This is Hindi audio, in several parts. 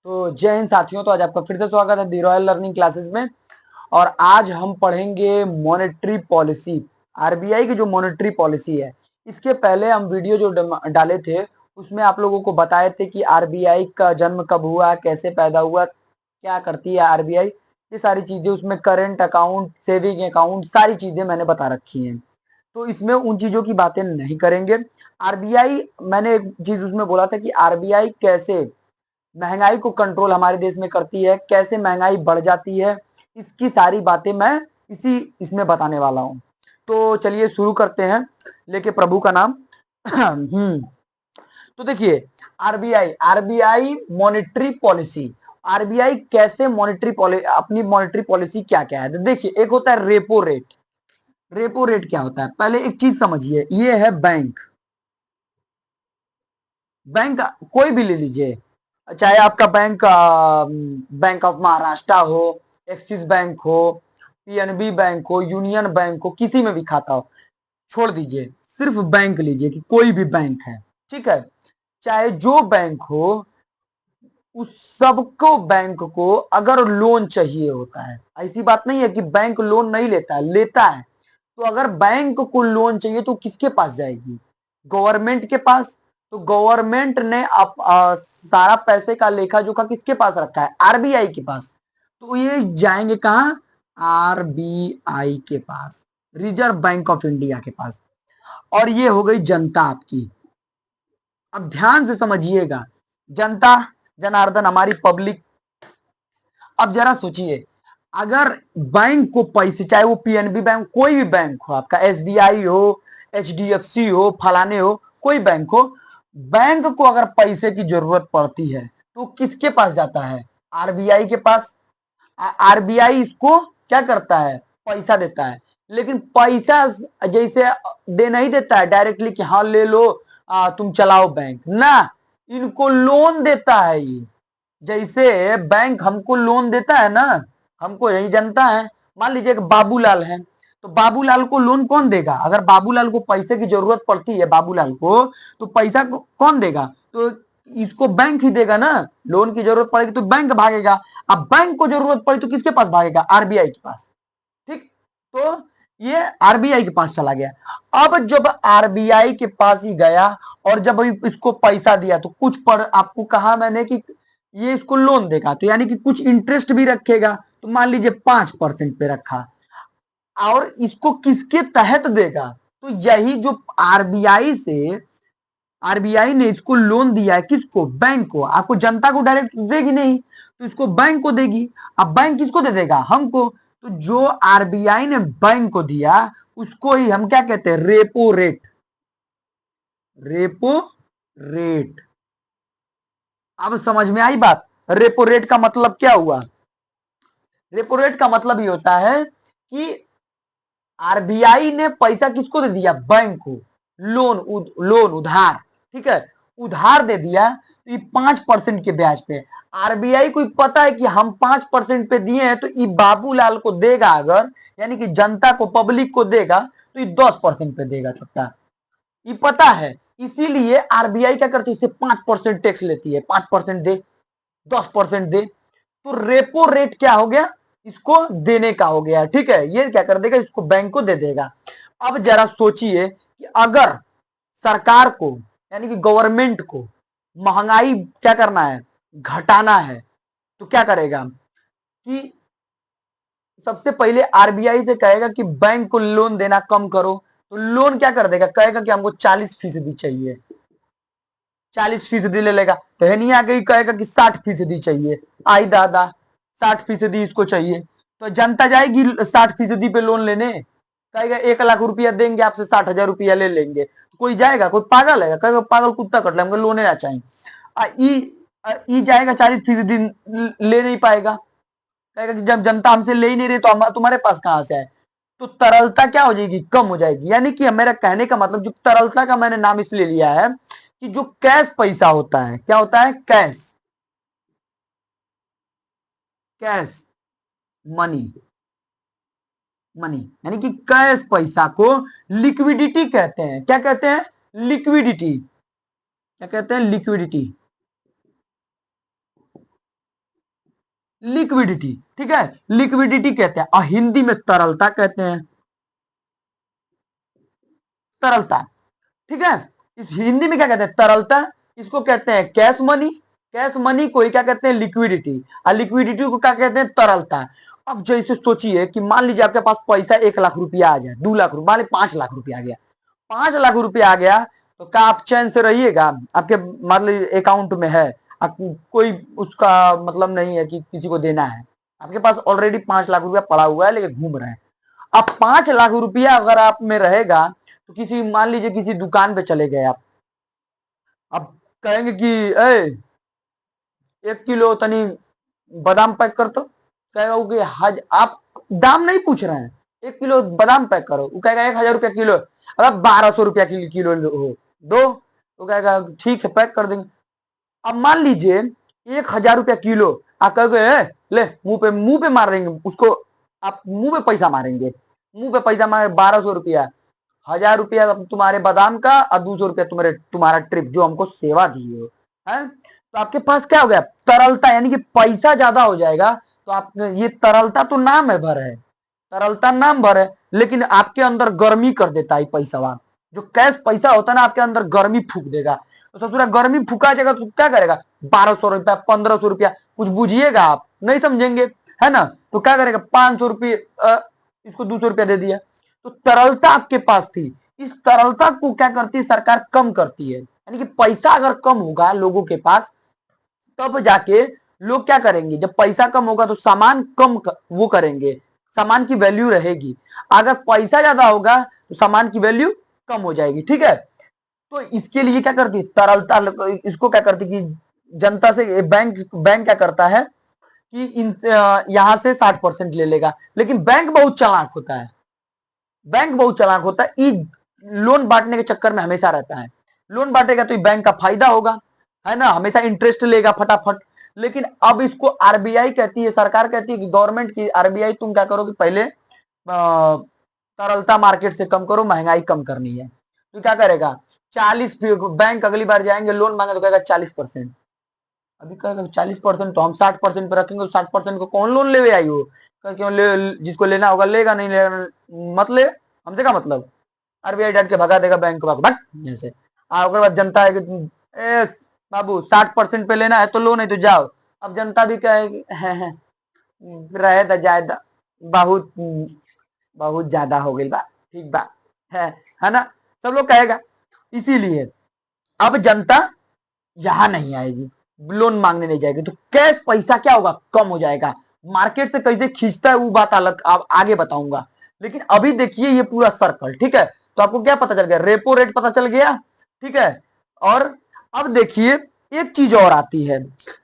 तो जय हिंद साथियों। तो आज आपका फिर से स्वागत है दी रॉयल लर्निंग क्लासेस में। और आज हम पढ़ेंगे मॉनेटरी पॉलिसी, आरबीआई की जो मॉनेटरी पॉलिसी है। इसके पहले हम वीडियो जो डाले थे उसमें आप लोगों को बताए थे कि आरबीआई का जन्म कब हुआ, कैसे पैदा हुआ, क्या करती है आरबीआई, ये सारी चीजें उसमें करंट अकाउंट, सेविंग अकाउंट, सारी चीजें मैंने बता रखी हैं। तो इसमें उन चीजों की बातें नहीं करेंगे। आरबीआई, मैंने एक चीज उसमें बोला था कि आरबीआई कैसे महंगाई को कंट्रोल हमारे देश में करती है, कैसे महंगाई बढ़ जाती है, इसकी सारी बातें मैं इसमें बताने वाला हूं। तो चलिए शुरू करते हैं, लेके प्रभु का नाम। तो देखिए, RBI RBI monetary policy, RBI कैसे मॉनेटरी पॉलिसी, अपनी मॉनेटरी पॉलिसी क्या क्या है। तो देखिए, एक होता है रेपो रेट। रेपो रेट क्या होता है, पहले एक चीज समझिए, ये है बैंक। बैंक कोई भी ले लीजिए, चाहे आपका बैंक बैंक ऑफ महाराष्ट्र हो, एक्सिस बैंक हो, पीएनबी बैंक हो, यूनियन बैंक हो, किसी में भी खाता हो, छोड़ दीजिए, सिर्फ बैंक लीजिए कि कोई भी बैंक है, ठीक है। चाहे जो बैंक हो, उस सबको, बैंक को अगर लोन चाहिए होता है, ऐसी बात नहीं है कि बैंक लोन नहीं लेता है, लेता है। तो अगर बैंक को लोन चाहिए तो किसके पास जाएगी? गवर्नमेंट के पास। तो गवर्नमेंट ने सारा पैसे का लेखा जोखा किसके पास रखा है? आरबीआई के पास। तो ये जाएंगे कहां? आरबीआई के पास, रिजर्व बैंक ऑफ इंडिया के पास। और ये हो गई जनता आपकी। अब ध्यान से समझिएगा, जनता जनार्दन, हमारी पब्लिक। अब जरा सोचिए, अगर बैंक को पैसे, चाहे वो पीएनबी बैंक, कोई भी बैंक हो, आपका एसबीआई हो, एचडीएफसी हो, फलाने हो, कोई बैंक हो, बैंक को अगर पैसे की जरूरत पड़ती है तो किसके पास जाता है? आरबीआई के पास। आरबीआई इसको क्या करता है? पैसा देता है। लेकिन पैसा जैसे दे नहीं देता है डायरेक्टली कि हाँ ले लो, तुम चलाओ बैंक ना, इनको लोन देता है ये। जैसे बैंक हमको लोन देता है ना, हमको यही जनता है, मान लीजिए कि बाबूलाल है, तो बाबूलाल को लोन कौन देगा? अगर बाबूलाल को पैसे की जरूरत पड़ती है, बाबूलाल को, तो पैसा कौन देगा? तो इसको बैंक ही देगा ना। लोन की जरूरत पड़ेगी तो बैंक भागेगा। अब बैंक को जरूरत पड़ी तो किसके पास भागेगा? आरबीआई के पास। ठीक। तो ये आरबीआई के पास चला गया। अब जब आरबीआई के पास ही गया और जब इसको पैसा दिया तो कुछ पर आपको कहा मैंने कि ये इसको लोन देगा, तो यानी कि कुछ इंटरेस्ट भी रखेगा। तो मान लीजिए 5% पे रखा, और इसको किसके तहत देगा? तो यही जो आरबीआई ने इसको लोन दिया है, किसको? बैंक को। आपको जनता को डायरेक्ट देगी नहीं, तो इसको बैंक को देगी। अब बैंक किसको दे देगा? हमको। तो जो आरबीआई ने बैंक को दिया उसको ही हम क्या कहते हैं? Repo rate. Repo rate. अब समझ में आई बात? रेपो रेट का मतलब क्या हुआ? रेपो रेट का मतलब ये होता है कि आरबीआई ने पैसा किसको दे दिया? बैंक को। लोन उधार, ठीक है, उधार दे दिया। तो ये 5% के ब्याज पे। आरबीआई को पता है कि हम 5% पे दिए हैं, तो ये बाबूलाल को देगा अगर, यानी कि जनता को, पब्लिक को देगा, तो ये 10% पे देगा छुट्टा। ये पता है, इसीलिए आरबीआई क्या करती है? इससे 5% टैक्स लेती है। 5% दे, 10% दे। तो रेपो रेट क्या हो गया? इसको देने का हो गया, ठीक है। ये क्या कर देगा? इसको बैंक को दे देगा। अब जरा सोचिए कि अगर सरकार को, यानी कि गवर्नमेंट को महंगाई क्या करना है? घटाना है। तो क्या करेगा कि सबसे पहले आरबीआई से कहेगा कि बैंक को लोन देना कम करो। तो लोन क्या कर देगा? कहेगा कि हमको 40% चाहिए, 40% ले लेगा। तो नहीं आगे कहेगा कि 60% चाहिए। आई दादा, 60% इसको चाहिए। तो जनता जाएगी 60% पे लोन लेने, कहेगा 1 लाख रुपया देंगे आपसे, 60,000 रुपया ले लेंगे। तो कोई जाएगा? कोई पागल है? कहेगा पागल कुत्ता कट ले, हमको लोने ना चाहिए। ई जाएगा 40% ले नहीं पाएगा, कहेगा कि जब जनता हमसे ले ही नहीं रही तो हम तुम्हारे पास कहां से आए। तो तरलता क्या हो जाएगी? कम हो जाएगी। यानी कि मेरा कहने का मतलब, जो तरलता का मैंने नाम इसलिए लिया है कि जो कैश पैसा होता है, क्या होता है? कैश, कैश मनी, मनी यानी कि कैश पैसा को लिक्विडिटी कहते हैं। क्या कहते हैं? लिक्विडिटी। क्या कहते हैं? लिक्विडिटी। लिक्विडिटी, ठीक है, लिक्विडिटी कहते हैं और हिंदी में तरलता कहते हैं, तरलता, ठीक है। इस हिंदी में क्या कहते हैं, तरलता। इसको कहते हैं कैश मनी, कैश मनी को ही क्या कहते हैं, लिक्विडिटी, और लिक्विडिटी को क्या कहते हैं, तरलता। अब जैसे सोचिए कि मान लीजिए आपके पास पैसा 1 लाख रुपया आ जाए, 2 लाख रुपया, मान लीजिए 5 लाख रुपया आ गया, 5 लाख रुपया आ गया, तो क्या आप चैन से रहिएगा? आपके मतलब अकाउंट में है, कोई उसका मतलब नहीं है कि किसी को देना है, आपके पास ऑलरेडी 5 लाख रुपया पड़ा हुआ है, लेकिन घूम रहे हैं। अब 5 लाख रुपया अगर आप में रहेगा, तो किसी मान लीजिए किसी दुकान पे चले गए आप, अब कहेंगे कि ए 1 किलो तनी बादाम पैक कर, तो कहेगा कि हज आप दाम नहीं पूछ रहे हैं, 1 किलो बादाम पैक करो, वो कहेगा 1,000 रुपया किलो, अगर 1,200 रुपया किलो हो दो, तो कहेगा ठीक है पैक कर देंगे। अब मान लीजिए 1,000 रुपया किलो, आप कहोगे ले मुंह पे मार देंगे उसको, आप मुंह पे पैसा मारेंगे, मुंह पे पैसा मारे 1,200 रुपया, 1,000 रुपया तुम्हारे बादाम का और 200 रुपया तुम्हारा ट्रिप जो हमको सेवा दी हो, है। तो आपके पास क्या हो गया, तरलता, यानी कि पैसा ज्यादा हो जाएगा। तो आप ये तरलता तो नाम है भर है, तरलता नाम भर है, लेकिन आपके अंदर गर्मी कर देता है पैसा। जो कैश पैसा होता है ना, आपके अंदर गर्मी फूक देगा। तो ससुरा गर्मी फूका जाएगा तो क्या करेगा, 1,200 रुपया 1,500 रुपया, कुछ बुझिएगा आप, नहीं समझेंगे, है ना। तो क्या करेगा, 500 रुपये इसको 200 रुपया दे दिया। तो तरलता आपके पास थी, इस तरलता को क्या करती है सरकार, कम करती है। यानी कि पैसा अगर कम होगा लोगों के पास, तब जाके लोग क्या करेंगे, जब पैसा कम होगा तो सामान वो करेंगे, सामान की वैल्यू रहेगी। अगर पैसा ज्यादा होगा तो सामान की वैल्यू कम हो जाएगी, ठीक है। तो इसके लिए क्या करती है तरलता, इसको क्या करती कि जनता से बैंक बैंक क्या करता है कि यहां से 60% ले लेगा, लेकिन बैंक बहुत चालाक होता है, बैंक बहुत चालाक होता है, लोन बांटने के चक्कर में हमेशा रहता है। लोन बांटेगा तो बैंक का फायदा होगा, है ना, हमेशा इंटरेस्ट लेगा फटाफट। लेकिन अब इसको आरबीआई कहती है, सरकार कहती है कि गवर्नमेंट की आरबीआई, तुम क्या करो कि पहले तरलता मार्केट से कम करो, महंगाई कम करनी है। तो क्या करेगा, 40, बैंक अगली बार जाएंगे लोन मांगे तो कहेगा 40%, अभी कहेगा 40% तो हम 60% पे रखेंगे, 60% को कौन लोन ले आई हो, क्यों जिसको लेना होगा लेगा, नहीं लेगा मत ले, हमसे क्या मतलब। आरबीआई डांट के भगा देगा बैंक को, भाग जैसे। उसके बाद जनता है कि ए बाबू 60% पे लेना है तो लो, नहीं तो जाओ। अब जनता भी कहे है, रहे द जाए बहुत बहुत ज्यादा हो गई बा, ठीक बा, है ना, सब लोग कहेगा। इसीलिए अब जनता यहां नहीं आएगी, लोन मांगने नहीं जाएगी, तो कैश पैसा क्या होगा, कम हो जाएगा। मार्केट से कैसे खींचता है वो बात अलग, आप आगे बताऊंगा। लेकिन अभी देखिए ये पूरा सर्कल, ठीक है। तो आपको क्या पता चल गया, रेपो रेट पता चल गया, ठीक है। और अब देखिए एक चीज और आती है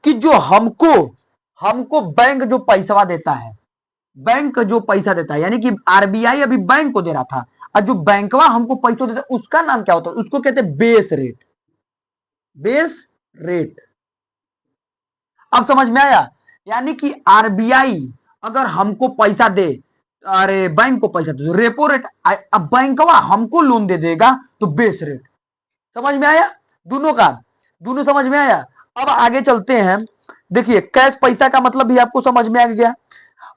कि जो हमको हमको बैंक जो पैसा देता है, बैंक जो पैसा देता है, यानी कि आरबीआई अभी बैंक को दे रहा था, और जो बैंकवा हमको पैसा देता है उसका नाम क्या होता है, उसको कहते हैं बेस रेट, बेस रेट। अब समझ में आया, यानी कि आरबीआई अगर हमको पैसा दे, अरे बैंक को पैसा दे तो रेपो रेट, अब बैंकवा हमको लोन दे देगा तो बेस रेट। समझ में आया, दोनों का, दोनों समझ में आया। अब आगे चलते हैं, देखिए कैश पैसा का मतलब भी आपको समझ में आ गया।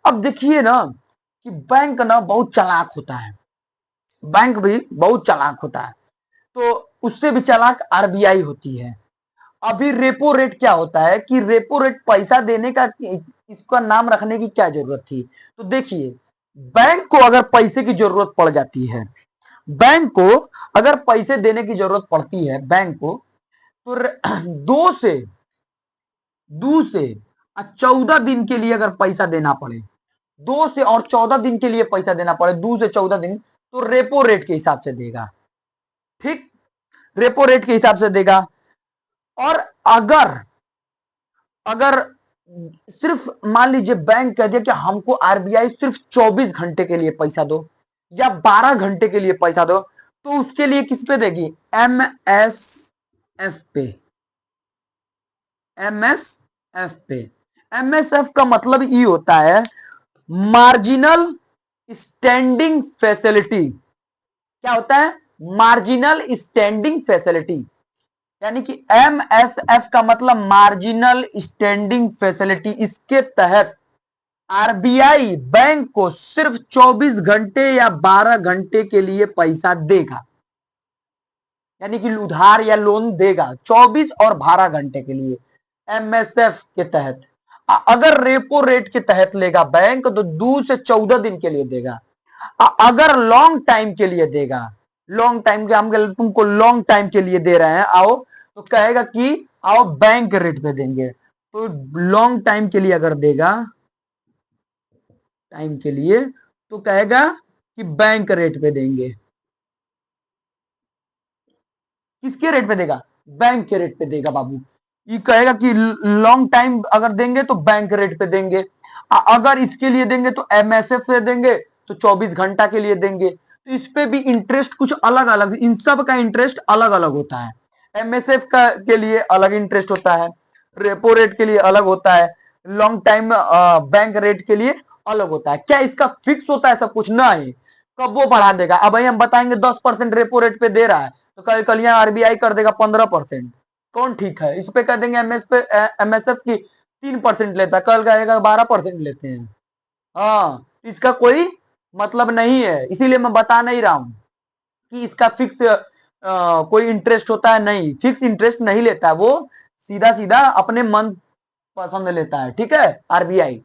अब देखिए ना कि बैंक ना बहुत चालाक होता है, बैंक भी बहुत चालाक होता है, तो उससे भी चालाक आरबीआई होती है। अभी रेपो रेट क्या होता है कि रेपो रेट पैसा देने का, इसका नाम रखने की क्या जरूरत थी। तो देखिए बैंक को अगर पैसे की जरूरत पड़ जाती है, बैंक को अगर पैसे देने की जरूरत पड़ती है बैंक को, तो दो से 14 दिन के लिए अगर पैसा देना पड़े, 2 से 14 दिन के लिए पैसा देना पड़े, 2 से 14 दिन, तो रेपो रेट के हिसाब से देगा, ठीक, रेपो रेट के हिसाब से देगा। और अगर अगर सिर्फ मान लीजिए बैंक कह दिया कि हमको आरबीआई सिर्फ 24 घंटे के लिए पैसा दो या 12 घंटे के लिए पैसा दो, तो उसके लिए किस पे देगी, एमएसएफ पे, एमएसएफ पे। एमएसएफ का मतलब ये होता है मार्जिनल स्टैंडिंग फैसिलिटी। क्या होता है, मार्जिनल स्टैंडिंग फैसिलिटी, यानी कि MSF का मतलब मार्जिनल स्टैंडिंग फैसिलिटी। इसके तहत आरबीआई बैंक को सिर्फ 24 घंटे या 12 घंटे के लिए पैसा देगा, यानी कि उधार या लोन देगा 24 और 12 घंटे के लिए एमएसएफ के तहत। अगर रेपो रेट के तहत लेगा बैंक तो 2 से 14 दिन के लिए देगा। अगर लॉन्ग टाइम के लिए देगा, लॉन्ग टाइम के हम तुमको लॉन्ग टाइम के लिए दे रहे हैं आओ, तो कहेगा कि आओ बैंक रेट पे देंगे। तो लॉन्ग टाइम के लिए अगर देगा, टाइम के लिए, तो कहेगा कि बैंक रेट पे देंगे। किसके रेट पे देगा? बैंक के रेट पे देगा बाबू। ये कहेगा कि लॉन्ग टाइम अगर देंगे तो बैंक रेट पे देंगे, अगर इसके लिए देंगे तो एमएसएफ से देंगे तो 24 घंटा के लिए देंगे। तो इस पे भी इंटरेस्ट कुछ अलग अलग, इन सब का इंटरेस्ट अलग अलग होता है। एमएसएफ का के लिए अलग इंटरेस्ट होता है, रेपो रेट के लिए अलग होता है, लॉन्ग टाइम बैंक रेट के लिए अलग होता है। क्या इसका फिक्स होता है सब कुछ? नहीं, कब वो बढ़ा देगा। अब भाई हम बताएंगे 10% रेपो रेट पे दे रहा है, तो कल यहाँ आरबीआई कर देगा 15%। कौन ठीक है? इस पे कह देंगे एमएसएफ की 3% लेता, कल कहेगा 12% लेते हैं। हाँ, इसका कोई मतलब नहीं है, इसीलिए मैं बता नहीं रहा हूं कि इसका फिक्स कोई इंटरेस्ट होता है। नहीं, फिक्स इंटरेस्ट नहीं लेता है वो, सीधा सीधा अपने मन पसंद लेता है। ठीक है आरबीआई।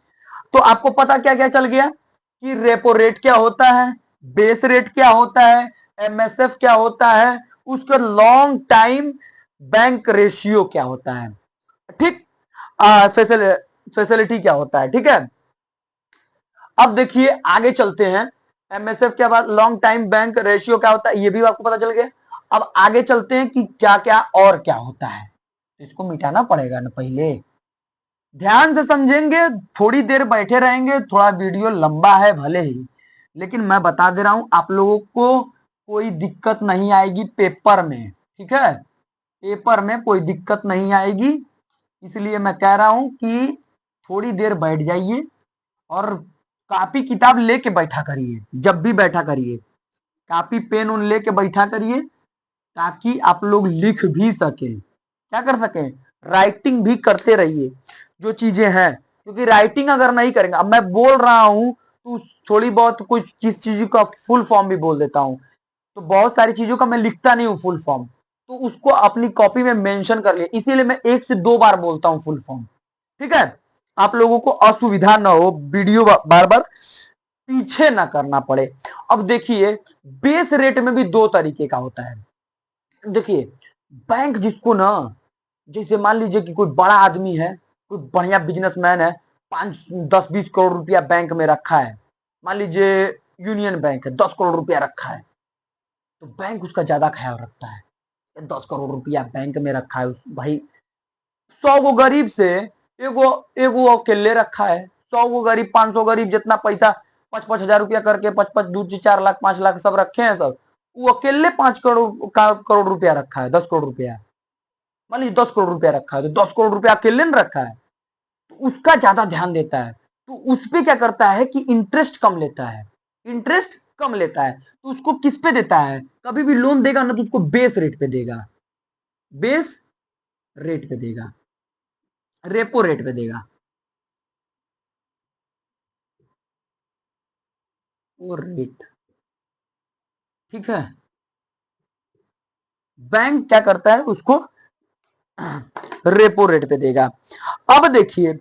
तो आपको पता क्या क्या चल गया कि रेपो रेट क्या होता है, बेस रेट क्या होता है, एमएसएफ क्या होता है, उसका लॉन्ग टाइम बैंक रेशियो क्या होता है, ठीक, फैसिलिटी क्या होता है। ठीक है, अब देखिए आगे चलते हैं। एमएसएफ के बाद लॉन्ग टाइम बैंक रेशियो क्या होता है ये भी आपको पता चल गया। अब आगे चलते हैं कि क्या क्या और क्या होता है। इसको मिटाना पड़ेगा ना पहले, ध्यान से समझेंगे, थोड़ी देर बैठे रहेंगे, थोड़ा वीडियो लंबा है भले ही, लेकिन मैं बता दे रहा हूं आप लोगों को कोई दिक्कत नहीं आएगी पेपर में। ठीक है, पेपर में कोई दिक्कत नहीं आएगी, इसलिए मैं कह रहा हूं कि थोड़ी देर बैठ जाइए और कॉपी किताब लेके बैठा करिए, जब भी बैठा करिए कॉपी पेन उन लेके बैठा करिए, ताकि आप लोग लिख भी सकें, क्या कर सकें, राइटिंग भी करते रहिए जो चीजें हैं। क्योंकि राइटिंग अगर नहीं करेंगे, अब मैं बोल रहा हूं तो थोड़ी बहुत कुछ किस चीज का फुल फॉर्म भी बोल देता हूं, तो बहुत सारी चीजों का मैं लिखता नहीं हूं फुल फॉर्म, तो उसको अपनी कॉपी में मेंशन कर लिया, इसीलिए मैं 1 से 2 बार बोलता हूं फुल फॉर्म। ठीक है, आप लोगों को असुविधा ना हो, वीडियो बार बार पीछे ना करना पड़े। अब देखिए बेस रेट में भी 2 तरीके का होता है। देखिए बैंक जिसको ना, जैसे मान लीजिए कि कोई बड़ा आदमी है, कोई बढ़िया बिजनेसमैन है, 5 10 20 करोड़ रुपया बैंक में रखा है, मान लीजिए यूनियन बैंक है, 10 करोड़ रुपया रखा है, तो बैंक उसका ज्यादा ख्याल रखता है। 10 करोड़ रुपया बैंक में रखा है उस भाई, 100 गो गरीब से एगो एगो अकेले रखा है, 100 गो गरीब, 500 गरीब जितना पैसा 5 5 हजार रुपया करके, 5 5 2 4 लाख 5 लाख सब रखे हैं सब, वो अकेले 5 करोड़ रुपया रखा है, 10 करोड़ रुपया, मान लीजिए 10 करोड़ रुपया रखा है, तो 10 करोड़ रुपया अकेले ने रखा है, तो उसका ज्यादा ध्यान देता है। तो उस पे क्या करता है कि इंटरेस्ट कम लेता है, इंटरेस्ट कम लेता है, तो उसको किस पे देता है, कभी भी लोन देगा ना तो उसको बेस रेट पे देगा, बेस रेट पे देगा, रेपो रेट पे देगा, वो रेट। ठीक है, बैंक क्या करता है उसको रेपो रेट पे देगा। अब देखिए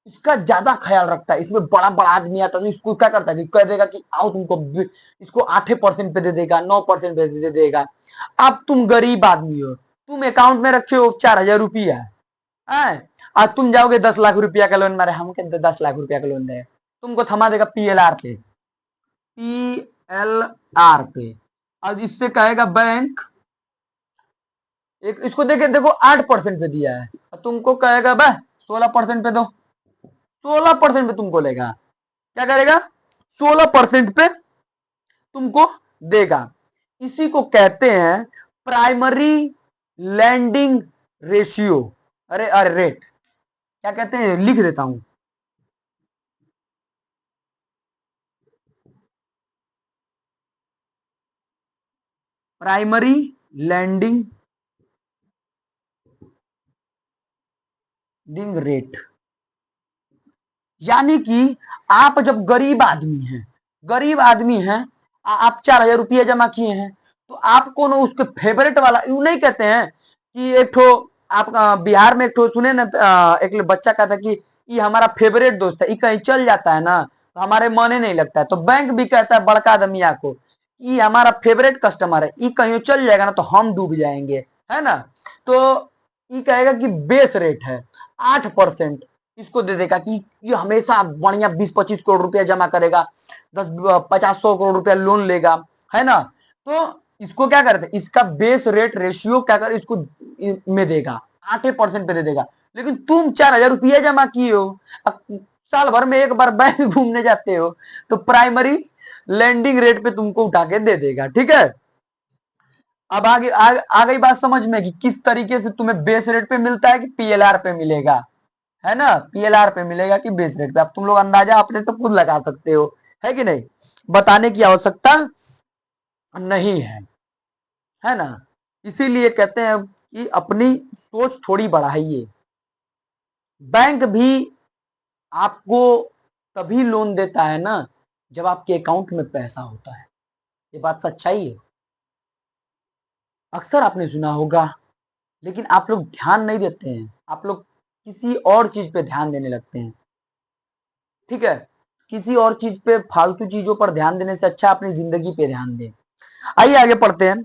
इसका ज्यादा ख्याल रखता है, इसमें बड़ा बड़ा आदमी आता है तो इसको क्या करता है कि कह देगा कि आओ तुमको इसको 8% पे दे देगा, 9% पे दे देगा। अब तुम गरीब आदमी हो, तुम अकाउंट में रखे हो 4 हजार रुपया है, आज तुम जाओगे 10 लाख रुपया का लोन मारे, हम कहते 10 लाख रुपया का लोन दे, तुमको थमा देगा पीएलआर पे, पीएलआर पे। अब इससे कहेगा बैंक, एक इसको देखे देखो 8% पे दिया है, तुमको कहेगा बह 16% पे दो, 16% पे तुमको लेगा, क्या करेगा, 16% पे तुमको देगा। इसी को कहते हैं प्राइमरी लैंडिंग रेशियो, अरे अरे रेट, क्या कहते हैं लिख देता हूं, प्राइमरी लैंडिंग डिंग रेट, यानी कि आप जब गरीब आदमी हैं, आप 4,000 रुपया जमा किए हैं, तो आपको ना उसके फेवरेट वाला, यूं नहीं कहते हैं कि एक ठो आप बिहार में एक ठो सुने ना, एक बच्चा कहता कि ये हमारा फेवरेट दोस्त है, ये कहीं चल जाता है ना तो हमारे मने नहीं लगता है, तो बैंक भी कहता है बड़का आदमिया को ये हमारा फेवरेट कस्टमर है, ये कहीं चल जाएगा ना तो हम डूब जाएंगे, है ना। तो ये कहेगा कि बेस रेट है 8%, इसको दे देगा कि ये हमेशा बढ़िया 20-25 करोड़ रुपया जमा करेगा, 10-50-100 करोड़ रुपया लोन लेगा, है ना। तो इसको क्या करते हैं, इसका बेस रेट रेशियो क्या कर इसको में देगा, 8% पे दे देगा। लेकिन तुम 4,000 रुपया जमा किए हो, साल भर में एक बार बैंक घूमने जाते हो, तो प्राइमरी लैंडिंग रेट पे तुमको उठा के दे देगा, ठीक है। अब आ गई बात समझ में कि किस तरीके से तुम्हें बेस रेट पे मिलता है कि पीएलआर पे मिलेगा, है ना। पीएलआर पे मिलेगा कि बेस रेट पे, अब तुम लोग अंदाजा अपने से खुद लगा सकते हो, है कि नहीं, बताने की आवश्यकता नहीं है ना। इसीलिए कहते हैं कि अपनी सोच थोड़ी बढ़ाइए। बैंक भी आपको तभी लोन देता है ना जब आपके अकाउंट में पैसा होता है, ये बात सच्चाई है। अक्सर आपने सुना होगा, लेकिन आप लोग ध्यान नहीं देते हैं, आप लोग किसी और चीज पे ध्यान देने लगते हैं, ठीक है। किसी और चीज पे, फालतू चीजों पर ध्यान देने से अच्छा अपनी जिंदगी पे ध्यान दें। आइए आगे पढ़ते हैं।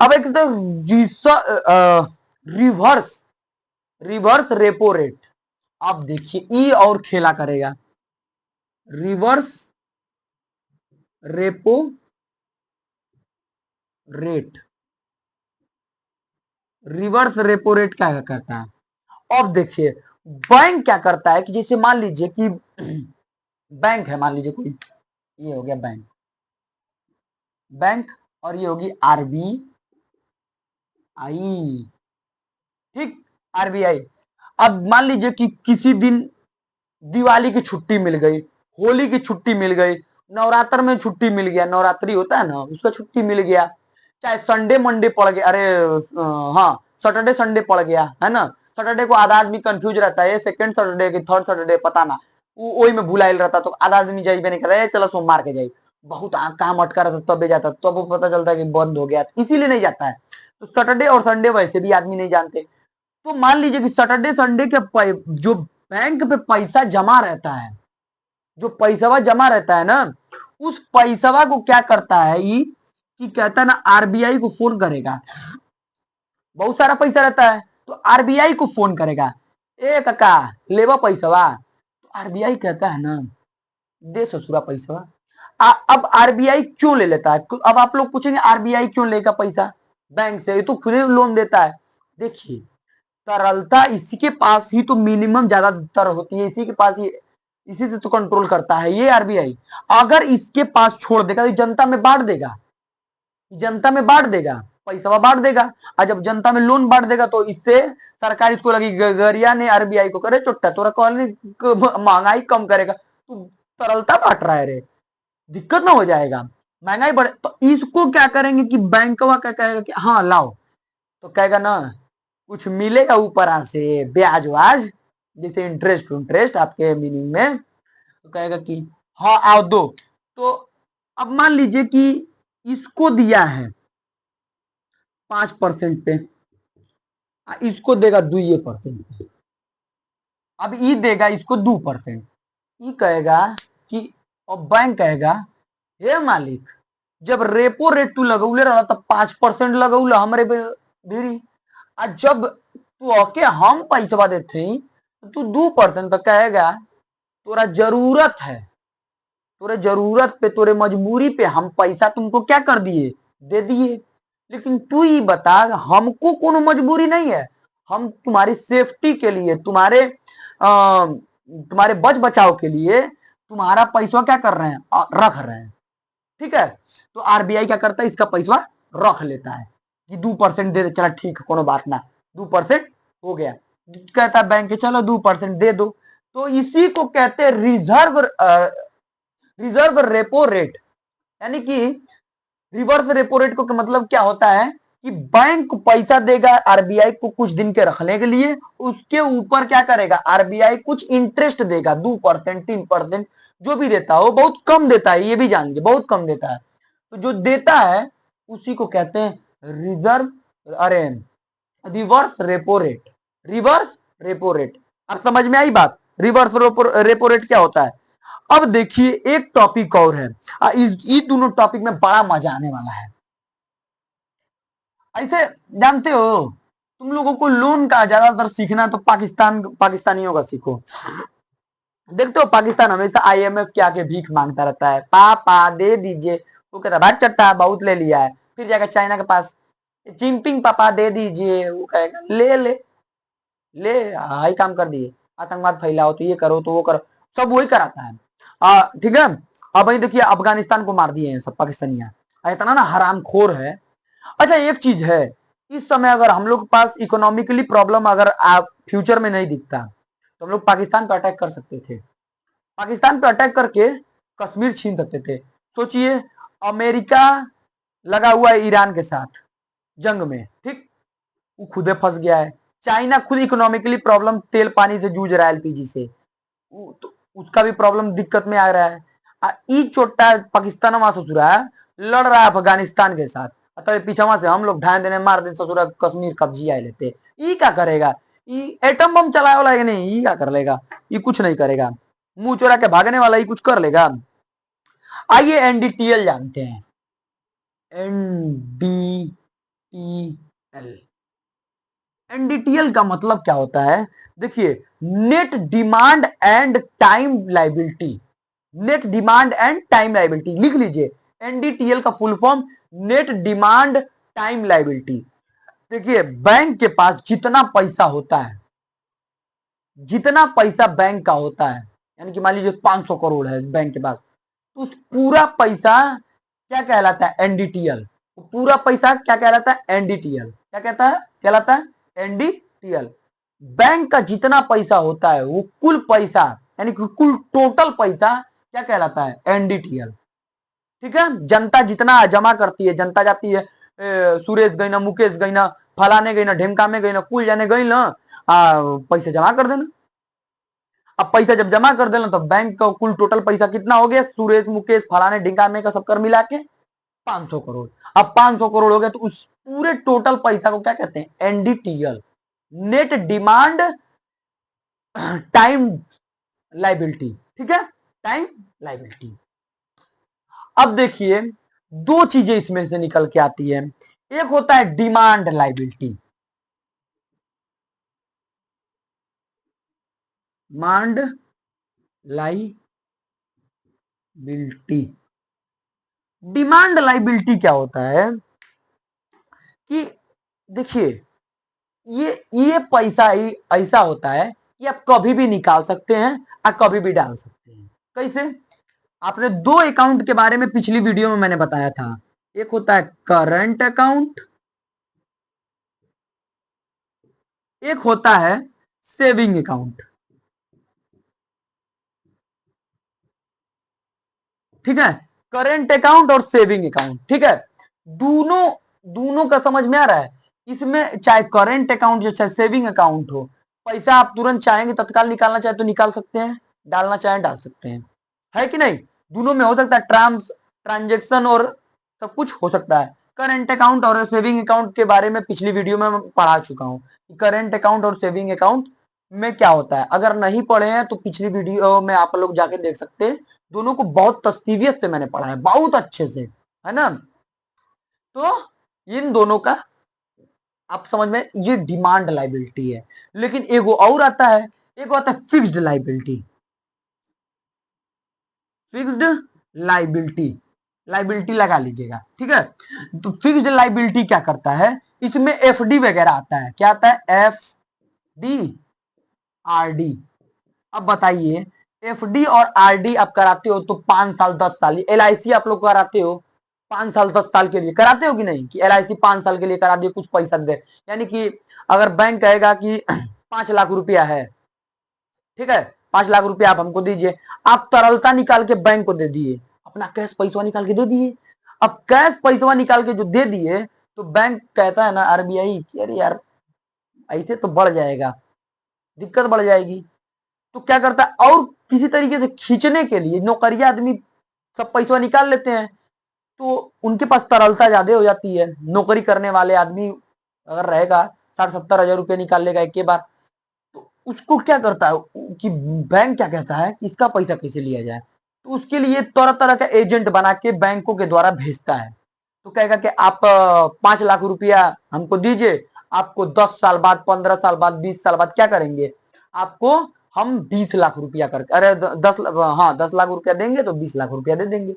अब एक तो रिवर्स रिवर्स रेपो रेट, आप देखिए ई और खेला करेगा। Reverse repo rate, reverse repo rate क्या करता है, अब देखिए बैंक क्या करता है कि जैसे मान लीजिए कि बैंक है, मान लीजिए कोई, ये हो गया बैंक, बैंक और ये होगी आरबीआई, ठीक, आरबीआई। अब मान लीजिए कि किसी दिन दिवाली की छुट्टी मिल गई, होली की छुट्टी मिल गई, नवरात्र में छुट्टी मिल गया, नवरात्रि होता है ना उसका छुट्टी मिल गया, चाहे संडे मंडे पड़ गया, अरे हाँ सैटरडे संडे पड़ गया, है ना। सैटरडे को आधा आदमी कंफ्यूज रहता है, सेकंड सैटरडे की थर्ड सैटरडे पता ना, वही में भुलाइल रहता, तो आधा आदमी जाइबे नहीं करता, चलो सोमवार के जाई, बहुत काम अटका रहता तब जाता, तब वो पता चलता है कि बंद हो गया, इसीलिए नहीं जाता है। तो सैटरडे और संडे वैसे भी आदमी नहीं जानते। तो मान लीजिए कि सैटरडे संडे के जो बैंक पे पैसा जमा रहता है, जो पैसावा जमा रहता है ना, उस पैसावा को क्या करता है ये कि कहता है ना आरबीआई को फोन करेगा, बहुत सारा पैसा रहता है तो आरबीआई को फोन करेगा, ए काका लेवा पैसावा, तो आरबीआई कहता है ना दे ससुरा पैसा। अब आरबीआई क्यों ले लेता है, अब आप लोग पूछेंगे आरबीआई क्यों लेगा पैसा बैंक से, ये तो फ्री लोन देता है। देखिए तरलता इसी के पास ही तो मिनिमम ज्यादातर होती है, इसी के पास ही, इसी से तो कंट्रोल करता है ये आरबीआई। अगर इसके पास छोड़ देगा तो जनता में बांट देगा, जनता में बांट देगा, पैसा बांट देगा, और जब जनता में लोन बांट देगा तो इससे सरकार इसको लगी गरिया ने आरबीआई को करे चुट्टा, तोरा कॉलोनी महंगाई कम करेगा, तू तरलता बांट रहा है रे, दिक्कत ना हो जाएगा, महंगाई बढ़े, तो इसको क्या करेंगे कि बैंकवा क्या कहेगा कि हाँ लाओ, तो कहेगा ना कुछ मिलेगा ऊपर से ब्याज व्याज, जैसे इंटरेस्ट इंटरेस्ट आपके मीनिंग में, तो कहेगा कि हाँ आओ दो। तो अब मान लीजिए कि इसको दिया है 5% पे, इसको देगा 2%, अब ई देगा इसको 2%, ई कहेगा कि, और बैंक कहेगा हे मालिक जब रेपो रेट तू लगौले रहा तब 5% लगौल हमरे भी, और जब तू आके हम पैसा देते तो तू 2%, तो कहेगा तोरा जरूरत है, तोरे जरूरत पे तोरे मजबूरी पे हम पैसा तुमको क्या कर दिए, दे दिए। लेकिन तू ही बता हमको कोनो मजबूरी नहीं है, हम तुम्हारी सेफ्टी के लिए, तुम्हारे बच बचाव के लिए तुम्हारा पैसा क्या कर रहे हैं, रख रहे हैं, ठीक है। तो आरबीआई क्या करता है, इसका पैसा रख लेता है कि 2% दे दे, चला ठीक है कोनो बात ना, 2% हो गया, कहता है बैंक के चलो 2% दे दो। तो इसी को कहते हैं रिजर्व रेपो रेट, यानी कि रिवर्स रेपो रेट को मतलब क्या होता है कि बैंक पैसा देगा आरबीआई को कुछ दिन के रखने के लिए, उसके ऊपर क्या करेगा आरबीआई कुछ इंटरेस्ट देगा 2% 3% जो भी देता हो, बहुत कम देता है, ये भी जान लीजिए बहुत कम देता है। तो जो देता है उसी को कहते हैं रिजर्व अरे reverse repo rate. Reverse repo rate, अब समझ में आई बात? रिवर्स रेपो रेट क्या होता है? अब देखिए एक टॉपिक और है, इस दोनों टॉपिक में बड़ा मजा आने वाला है। ऐसे जानते हो, तुम लोगों को लोन का ज्यादातर सीखना तो पाकिस्तानियों का सीखो। देखते हो पाकिस्तान हमेशा आईएमएफ के आके भीख मांगता रहता है, पापा दे दीजिए, वो कहता है भाग चट्टा बहुत ले लिया है, फिर जाकर चाइना के पास चिंपिंग पापा दे दीजिए, वो कहेगा ले ले ले, हाई काम कर दिए, आतंकवाद फैलाओ तो ये करो तो वो करो, सब वही कराता है। ठीक है, अब वही देखिए अफगानिस्तान को मार दिए हैं सब पाकिस्तानियां, इतना ना हरामखोर है। अच्छा एक चीज है, इस समय अगर हम लोग के पास इकोनॉमिकली प्रॉब्लम अगर आप फ्यूचर में नहीं दिखता तो हम लोग पाकिस्तान पर अटैक कर सकते थे, पाकिस्तान पर अटैक करके कश्मीर छीन सकते थे। सोचिए अमेरिका लगा हुआ है ईरान के साथ जंग में, ठीक, वो खुदे फंस गया है। चाइना खुद इकोनॉमिकली प्रॉब्लम तेल पानी से जूझ रहा है, एलपीजी से, तो उसका भी प्रॉब्लम दिक्कत में आ रहा है। ई चोटा पाकिस्तान वहां ससुरा लड़ रहा है अफगानिस्तान के साथ, तो पीछे से हम लोग ढाई देने मार दे ससुरा कश्मीर कब्जी आए लेते, ई क्या करेगा? ई एटम बम चलाए वाला है नहीं, ई क्या कर लेगा? ये कुछ नहीं करेगा, मुंह चोरा के भागने वाला ही कुछ कर लेगा। आइए एनडीटीएल जानते हैं, एनडीटीएल, एनडीटीएल का मतलब क्या होता है? देखिए net demand and time liability, net demand and time liability लिख लीजिए, एनडीटीएल का full form net demand time liability. देखिए बैंक के पास जितना पैसा होता है, जितना पैसा बैंक का होता है, यानी कि मान लीजिए 500 करोड़ है बैंक के पास, तो उस पूरा पैसा क्या कहलाता है? एनडीटीएल। पूरा पैसा क्या कहलाता है? एनडीटीएल। क्या कहता है? कहलाता है एनडीटीएल। बैंक का जितना पैसा होता है वो कुल पैसा, यानी कि कुल टोटल पैसा क्या कहलाता है? एनडीटीएल। ठीक है, जनता जितना जमा करती है, जनता जाती है सुरेश गई ना, मुकेश गई ना, फलाने गई ना, ढेमका में गई ना, कुल जाने गई ना, पैसा जमा कर देना। अब पैसा जब जमा कर देना तो बैंक का कुल टोटल पैसा कितना हो गया? सुरेश मुकेश फलाने ढिंकाने का सब कर मिला के 500 करोड़। अब 500 करोड़ हो गया तो उस पूरे टोटल पैसा को क्या कहते हैं? NDTL, net demand time liability. ठीक है, टाइम लाइबिलिटी। अब देखिए दो चीजें इसमें से निकल के आती है, एक होता है demand liability, demand liability. Demand liability क्या होता है कि देखिए ये पैसा ही ऐसा होता है कि आप कभी भी निकाल सकते हैं और कभी भी डाल सकते हैं। कैसे? आपने दो अकाउंट के बारे में पिछली वीडियो में मैंने बताया था, एक होता है करंट अकाउंट, एक होता है सेविंग अकाउंट। ठीक है, करेंट अकाउंट और सेविंग अकाउंट। ठीक है, दोनों दोनों का समझ में आ रहा है? इसमें चाहे करेंट अकाउंट हो चाहे सेविंग अकाउंट हो, पैसा आप तुरंत चाहेंगे तत्काल निकालना चाहे तो निकाल सकते हैं, डालना चाहे डाल सकते हैं, है कि नहीं? दोनों में हो सकता है ट्रांजेक्शन और सब कुछ हो सकता है। करेंट अकाउंट और सेविंग अकाउंट के बारे में पिछली वीडियो में मैं पढ़ा चुका हूं, करेंट अकाउंट और सेविंग अकाउंट में क्या होता है। अगर नहीं पढ़े हैं तो पिछली वीडियो में आप लोग जाके देख सकते हैं, दोनों को बहुत तस्तीवियत से मैंने पढ़ा है, बहुत अच्छे से, है ना? तो इन दोनों का आप समझ में, ये डिमांड लाइबिलिटी है। लेकिन एक और आता है, एक आता है fixed liability. Fixed liability, liability लगा लीजिएगा। ठीक है, तो फिक्स्ड लाइबिलिटी क्या करता है? इसमें एफडी वगैरह आता है। क्या आता है? F D, RD. अब बताइए एफडी और आरडी आप कराते हो तो 5 साल 10 साल, एलआईसी आप लोग कराते हो 5 साल 10 साल के लिए, कराते हो कि नहीं? कि एलआईसी 5 साल के लिए करा दिए, कुछ पैसा दे, यानी कि अगर बैंक कहेगा कि 5 लाख रुपया है, ठीक है, 5 लाख रुपया आप हमको दीजिए, आप तरलता निकाल के बैंक को दे दिए, अपना कैश पैसा निकाल के दे दिए। अब कैश पैसा निकाल के जो दे दिए तो बैंक कहता है ना आरबीआई कि अरे यार ऐसे तो बढ़ जाएगा, दिक्कत बढ़ जाएगी। तो क्या करता है, और किसी तरीके से खींचने के लिए नौकरिया आदमी सब पैसा निकाल लेते हैं, तो उनके पास तरलता ज्यादा हो जाती है। नौकरी करने वाले आदमी अगर रहेगा 60-70 हजार रुपये निकाल लेगा एक के बार, तो उसको क्या करता है कि बैंक क्या कहता है कि इसका पैसा कैसे लिया जाए, तो उसके लिए तरह तरह का एजेंट बना के बैंकों के द्वारा भेजता है। तो कहेगा कि आप 5 लाख रुपया हमको दीजिए, आपको 10 साल बाद, 15 साल बाद, 20 साल बाद क्या करेंगे, आपको हम 20 लाख रुपया करके, अरे 10 लाख रुपया देंगे तो 20 लाख रुपया दे देंगे।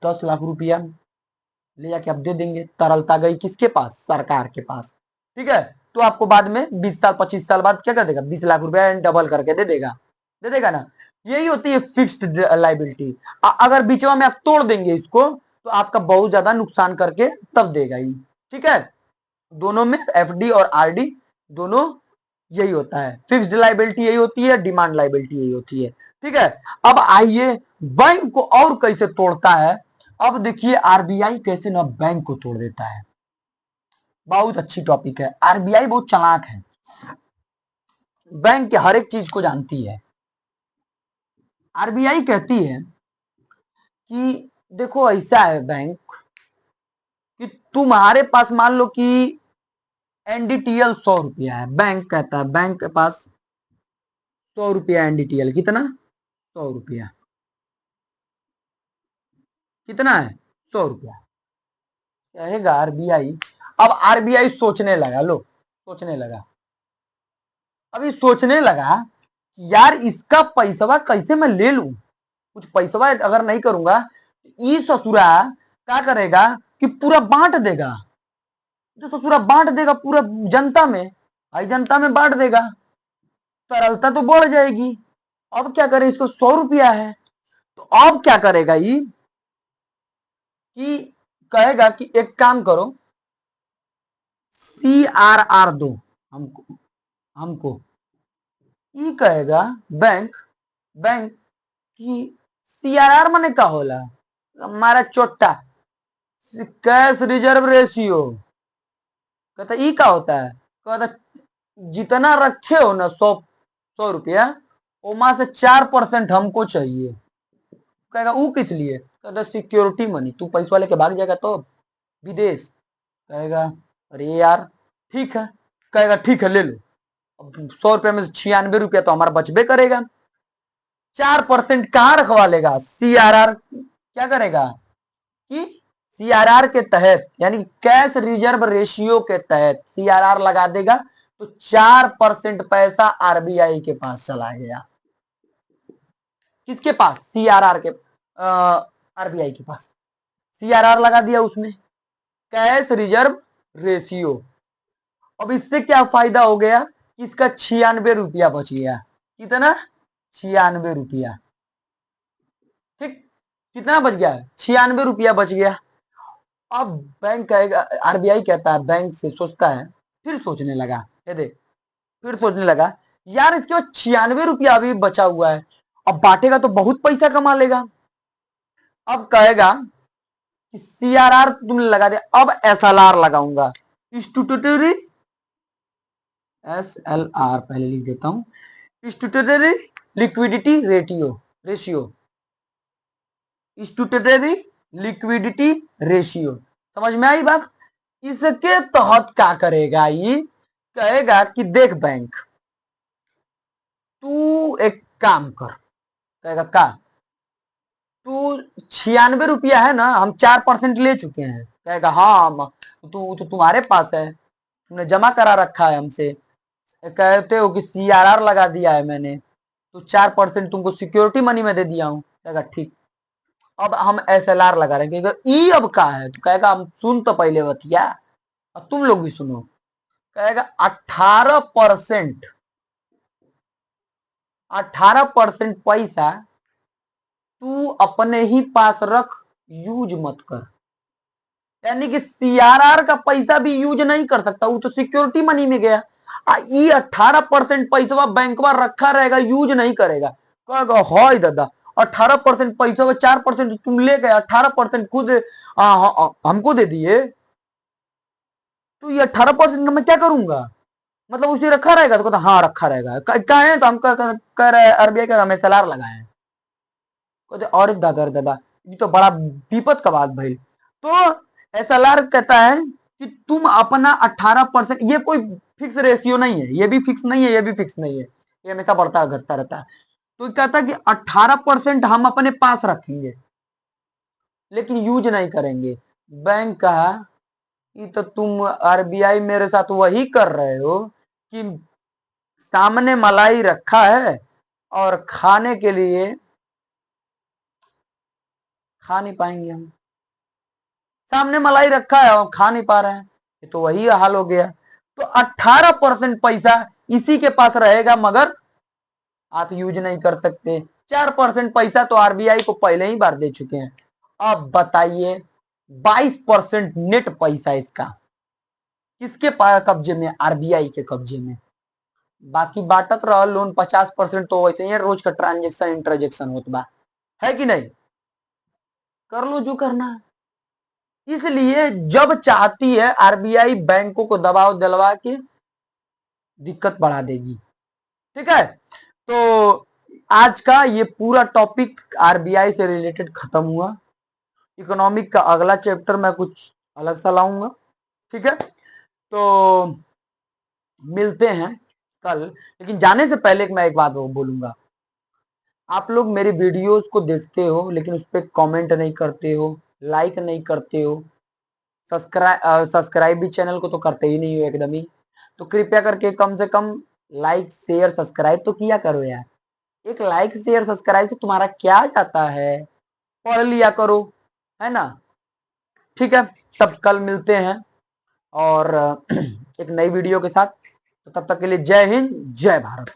10 लाख रुपया ले जाके आप दे देंगे, तरलता गई किसके पास, सरकार के पास। ठीक है, तो आपको बाद में 20 साल 25 साल बाद क्या कर देगा, 20 लाख रुपया डबल करके दे देगा ना। यही होती है फिक्स्ड लाइबिलिटी। अगर बीचवा में आप तोड़ देंगे इसको, तो आपका बहुत ज्यादा नुकसान करके तब देगा ही। ठीक है, दोनों में एफडी और आरडी दोनों यही होता है। फिक्स्ड लाइबिलिटी यही होती है, डिमांड लाइबिलिटी यही होती है। ठीक है, अब आइए बैंक को और कैसे तोड़ता है। अब देखिए आरबीआई कैसे ना बैंक को तोड़ देता है। बहुत अच्छी टॉपिक है, आरबीआई बहुत चालाक है, बैंक के हर एक चीज को जानती है। आरबीआई कहती है कि देखो ऐसा है बैंक, कि तुम्हारे पास मान लो कि एनडीटीएल 100 रुपया है, बैंक कहता है बैंक के पास 100 रुपया एनडीटीएल, कितना, 100 रुपया, कितना है, 100 रुपया, कहेगा आरबीआई। अब आरबीआई सोचने लगा, लो सोचने लगा, अभी सोचने लगा यार इसका पैसवा कैसे मैं ले लूं, कुछ पैसवा अगर नहीं करूंगा, ये ससुरा क्या करेगा कि पूरा बांट देगा, जो ससुरा बांट देगा पूरा जनता में, आई जनता में बांट देगा, तरलता तो बढ़ जाएगी। अब क्या करे, इसको 100 रुपया है, तो अब क्या करेगा ये कि कहेगा कि एक काम करो, CRR दो हमको, हमको ये कहेगा बैंक, बैंक की CRR माने का होला, हमारा चोट्टा कैश रिजर्व रेशियो, कहता ई का होता है, कहता जितना रखे हो ना 100 रुपया, ओमा से 4% हमको चाहिए। कहेगा वो किस लिए, कहता सिक्योरिटी मनी, तू पैसा लेके भाग जाएगा तो विदेश। कहेगा अरे यार ठीक है, कहेगा ठीक है ले लो। अब 100 रुपया में से 96 रुपया तो हमारा बचबे करेगा, 4% कहां रखवा लेगा, CRR क्या करेगा कि CRR के तहत यानी कैश रिजर्व रेशियो के तहत CRR लगा देगा, तो 4% पैसा आरबीआई के पास चला गया, किसके पास, CRR के, आरबीआई के पास। CRR लगा दिया उसने, कैश रिजर्व रेशियो। अब इससे क्या फायदा हो गया, इसका 96 रुपया बच गया, कितना, 96 रुपया। ठीक, कितना बच गया, 96 रुपया बच गया। अब बैंक कहेगा, आरबीआई कहता है बैंक से, सोचता है, फिर सोचने लगा, ये देख, फिर सोचने लगा यार इसके बाद 96 रुपया अभी बचा हुआ है, अब बांटेगा तो बहुत पैसा कमा लेगा। अब कहेगा कि CRR तुमने लगा दिया, अब SLR लगाऊंगा, स्टूटूटरी, SLR पहले लिख देता हूं, स्टूटूटरी लिक्विडिटी रेशियो, स्टूटूटरी लिक्विडिटी रेशियो, समझ में आई बात। इसके तहत क्या करेगा ये, कहेगा कि देख बैंक तू एक काम कर, कहेगा का, तू 96 रुपया है ना, हम 4% ले चुके हैं, कहेगा हाँ तू तो तुम्हारे पास है, तुमने जमा करा रखा है हमसे, कहते हो कि CRR लगा दिया है मैंने, तो 4% तुमको सिक्योरिटी मनी में दे दिया हूं, कहेगा ठीक, अब हम SLR लगा रहे हैं। ई अब का है, तो कहेगा हम सुन तो पहले बतिया, अब तुम लोग भी सुनो, कहेगा 18%, 18% पैसा तू अपने ही पास रख, यूज मत कर, यानी कि CRR का पैसा भी यूज नहीं कर सकता, वो तो सिक्योरिटी मनी में गया। ये 18% पैसा बैंकवा रखा रहेगा, यूज नहीं करेगा, कहेगा हाय दादा 18% पैसा, 4% तुम ले गए, 18% खुद हमको दे दिए, तो ये 18% मैं क्या करूंगा, मतलब उसे रखा रहेगा, तो कहता हाँ रखा रहेगा, क्या है, तो हम कह रहे आरबीआई का हम एसएलआर लगाए, कहते और दादा रे दादा, ये तो बड़ा विपद का बात भाई। तो एसएलआर कहता है कि तुम अपना 18%, ये कोई फिक्स रेशियो नहीं है, ये भी फिक्स नहीं है, ये भी फिक्स नहीं है, ये हमेशा बढ़ता घटता रहता है। तो कहता है कि 18% हम अपने पास रखेंगे लेकिन यूज नहीं करेंगे। बैंक कहा कि तो तुम आरबीआई मेरे साथ वही कर रहे हो कि सामने मलाई रखा है और खाने के लिए खा नहीं पाएंगे हम, सामने मलाई रखा है और खा नहीं पा रहे हैं, ये तो वही हाल हो गया। तो 18% पैसा इसी के पास रहेगा मगर आप यूज नहीं कर सकते। 4% पैसा तो आरबीआई को पहले ही बार दे चुके हैं। अब बताइए 22% नेट पैसा इसका किसके कब्जे में, आरबीआई के कब्जे में। बाकी बांटत रहा लोन 50% तो वैसे ही रोज का ट्रांजेक्शन इंटरजेक्शन होता बा, है कि नहीं, कर लो जो करना है। इसलिए जब चाहती है आरबीआई बैंकों को दबाव दिलवा के दिक्कत बढ़ा देगी। ठीक है, तो आज का ये पूरा टॉपिक आरबीआई से रिलेटेड खत्म हुआ। इकोनॉमिक का अगला चैप्टर मैं कुछ अलग सा लाऊंगा। ठीक है, तो मिलते हैं कल। लेकिन जाने से पहले मैं एक बात बोलूंगा, आप लोग मेरे वीडियोस को देखते हो लेकिन उस पर कमेंट नहीं करते हो, लाइक नहीं करते हो, सब्सक्राइब भी चैनल को तो करते ही नहीं हो एकदम ही। तो कृपया करके कम से कम लाइक शेयर सब्सक्राइब तो किया करो यार। एक लाइक शेयर सब्सक्राइब से तुम्हारा क्या जाता है, पढ़ लिया करो, है ना। ठीक है, तब कल मिलते हैं और एक नई वीडियो के साथ। तो तब तक के लिए जय हिंद जय भारत।